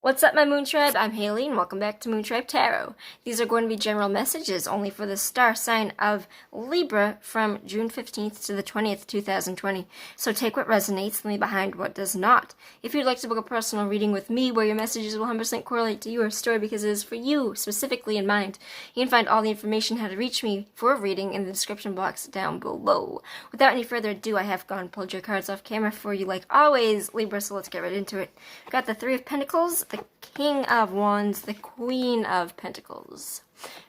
What's up, my Moon Tribe? I'm Haley, and welcome back to Moon Tribe Tarot. These are going to be general messages only for the star sign of Libra from June 15th to the 20th, 2020. So take what resonates, leave behind what does not. If you'd like to book a personal reading with me, where your messages will 100% correlate to your story because it is for you specifically in mind, you can find all the information how to reach me for a reading in the description box down below. Without any further ado, I have gone and pulled your cards off camera for you like always, Libra, so let's get right into it. Got the Three of Pentacles, the King of Wands, the Queen of Pentacles.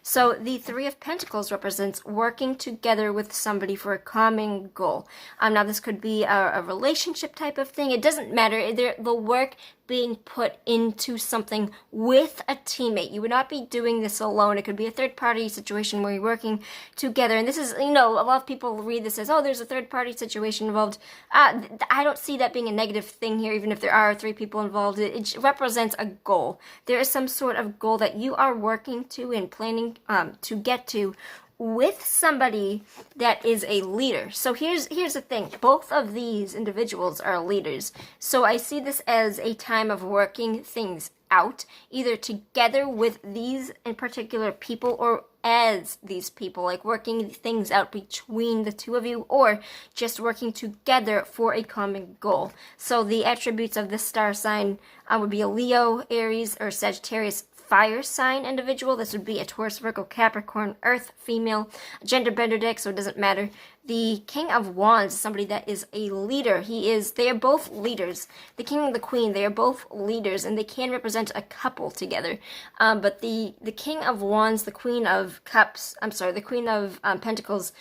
So the Three of Pentacles represents working together with somebody for a common goal. Now this could be a relationship type of thing. It doesn't matter. The work being put into something with a teammate. You would not be doing this alone. It could be a third-party situation where you're working together. And this is, a lot of people read this as, oh, there's a third-party situation involved. I don't see that being a negative thing here, even if there are three people involved. It represents a goal. There is some sort of goal that you are working to and planning to get to with somebody that is a leader. So here's the thing. Both of these individuals are leaders. So I see this as a time of working things out, either together with these in particular people or as these people, like working things out between the two of you, or just working together for a common goal. So the attributes of this star sign would be a Leo, Aries, or Sagittarius fire sign individual. This would be a Taurus, Virgo, Capricorn, Earth, female, gender bender deck, so it doesn't matter. The King of Wands is somebody that is a leader. They are both leaders. The King and the Queen, they are both leaders, and they can represent a couple together. But the King of Wands, the Queen of Pentacles,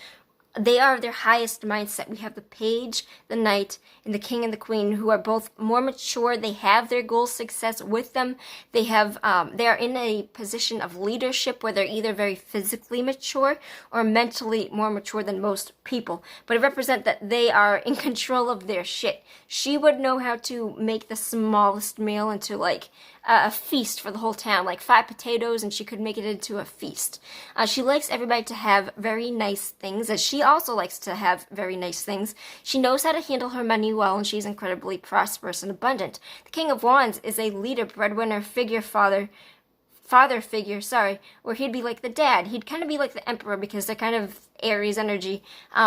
they are their highest mindset. We have the Page, the Knight, and the King and the Queen, who are both more mature. They have their goal success with them. They are in a position of leadership where they're either very physically mature or mentally more mature than most people. But it represents that they are in control of their shit. She would know how to make the smallest meal into like a feast for the whole town, like 5 potatoes, and she could make it into a feast. She likes everybody to have very nice things, as she also likes to have very nice things. She knows how to handle her money well, and she's incredibly prosperous and abundant. The King of Wands is a leader, breadwinner, father figure, where he'd be like the dad. He'd kind of be like the emperor because they're kind of Aries energy,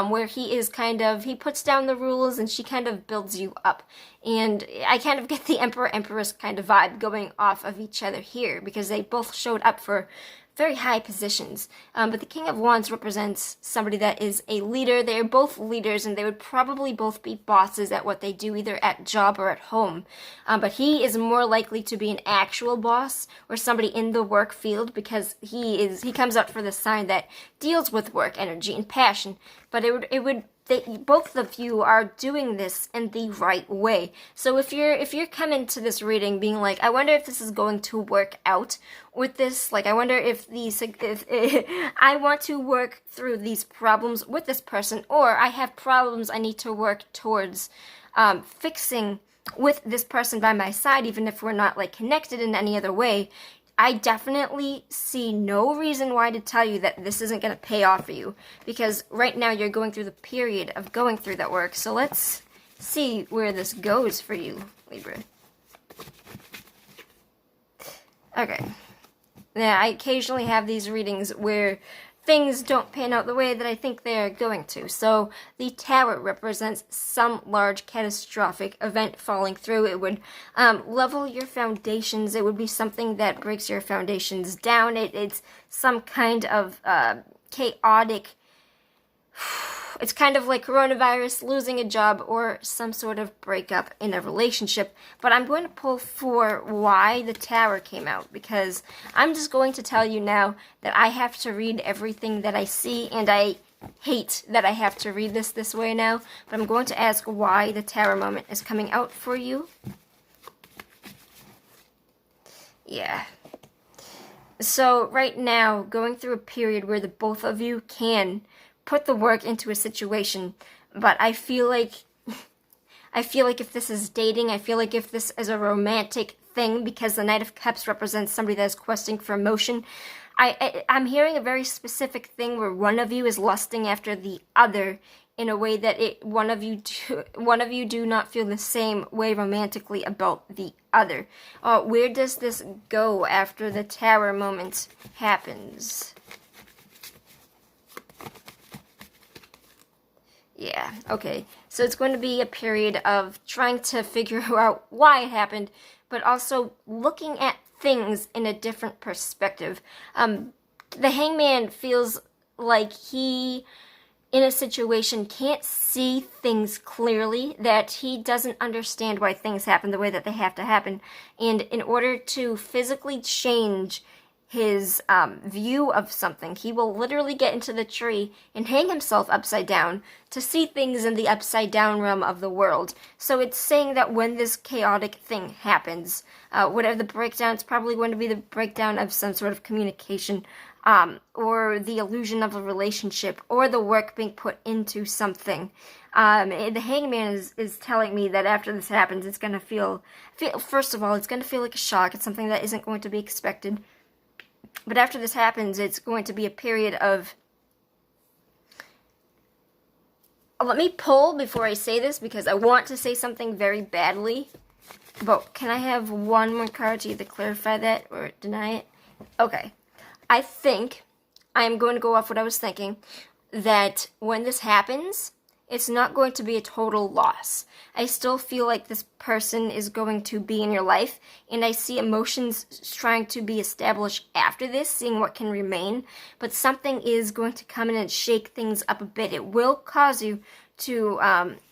where he puts down the rules and she kind of builds you up. And I kind of get the emperor-empress kind of vibe going off of each other here because they both showed up for very high positions. But the King of Wands represents somebody that is a leader. They are both leaders, and they would probably both be bosses at what they do, either at job or at home. But he is more likely to be an actual boss or somebody in the work field because he comes out for the sign that deals with work energy and passion. But both of you are doing this in the right way. So if you're coming to this reading being like, I wonder if this is going to work out with this, like I wonder if I want to work through these problems with this person, or I have problems I need to work towards fixing with this person by my side, even if we're not like connected in any other way, I definitely see no reason why to tell you that this isn't going to pay off for you, because right now you're going through the period of going through that work. So let's see where this goes for you, Libra. Okay. Now, I occasionally have these readings where things don't pan out the way that I think they're going to. So the Tower represents some large catastrophic event falling through. It would level your foundations. It would be something that breaks your foundations down. It's some kind of chaotic. It's kind of like coronavirus, losing a job, or some sort of breakup in a relationship. But I'm going to pull for why the Tower came out, because I'm just going to tell you now that I have to read everything that I see, and I hate that I have to read this way now. But I'm going to ask why the Tower moment is coming out for you. Yeah. So right now, going through a period where the both of you can put the work into a situation, but I feel like if this is dating, I feel like if this is a romantic thing, because the Knight of Cups represents somebody that is questing for emotion, I'm hearing a very specific thing where one of you is lusting after the other, in a way that one of you do not feel the same way romantically about the other. Where does this go after the Tower moment happens? Yeah, okay. So it's going to be a period of trying to figure out why it happened, but also looking at things in a different perspective. The Hangman feels like he, in a situation, can't see things clearly, that he doesn't understand why things happen the way that they have to happen. And in order to physically change his view of something, he will literally get into the tree and hang himself upside down to see things in the upside down realm of the world. So it's saying that when this chaotic thing happens, whatever the breakdown, it's probably going to be the breakdown of some sort of communication, or the illusion of a relationship, or the work being put into something. The Hangman is telling me that after this happens, it's going to feel, first of all, it's going to feel like a shock. It's something that isn't going to be expected. But after this happens, it's going to be a period of... Let me pull before I say this, because I want to say something very badly. But can I have one more card to either clarify that or deny it? Okay. I think I'm going to go off what I was thinking, that when this happens, it's not going to be a total loss. I still feel like this person is going to be in your life, and I see emotions trying to be established after this, seeing what can remain, but something is going to come in and shake things up a bit. It will cause you to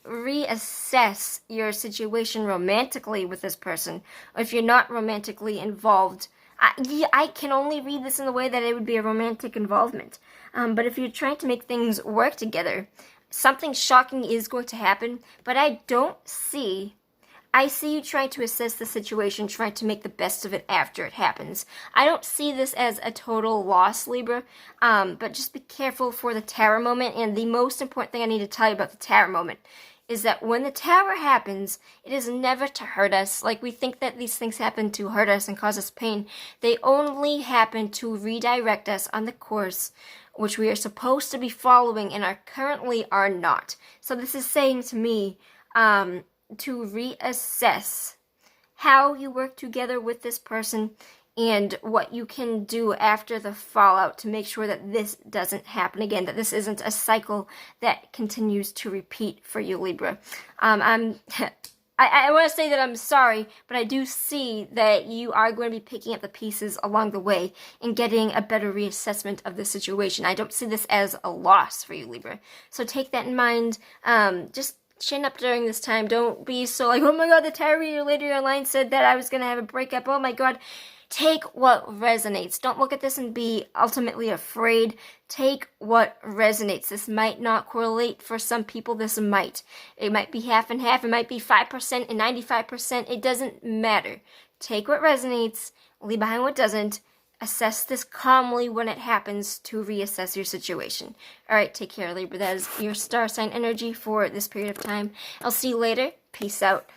reassess your situation romantically with this person, or if you're not romantically involved. I can only read this in the way that it would be a romantic involvement. But if you're trying to make things work together, something shocking is going to happen, but I see you trying to assess the situation, trying to make the best of it after it happens. I don't see this as a total loss, Libra, but just be careful for the Tower moment. And the most important thing I need to tell you about the Tower moment is that when the Tower happens, it is never to hurt us. Like, we think that these things happen to hurt us and cause us pain. They only happen to redirect us on the course which we are supposed to be following and currently are not. So this is saying to me to reassess how you work together with this person and what you can do after the fallout to make sure that this doesn't happen again, that this isn't a cycle that continues to repeat for you, Libra. I want to say that I'm sorry, but I do see that you are going to be picking up the pieces along the way and getting a better reassessment of the situation. I don't see this as a loss for you, Libra. So take that in mind. Just chin up during this time. Don't be so like, oh my god, the tarot reader later online said that I was going to have a breakup. Oh my god. Take what resonates. Don't look at this and be ultimately afraid. Take what resonates. This might not correlate for some people. This might. It might be half and half. It might be 5% and 95%. It doesn't matter. Take what resonates. Leave behind what doesn't. Assess this calmly when it happens to reassess your situation. Alright, take care, Libra. That is your star sign energy for this period of time. I'll see you later. Peace out.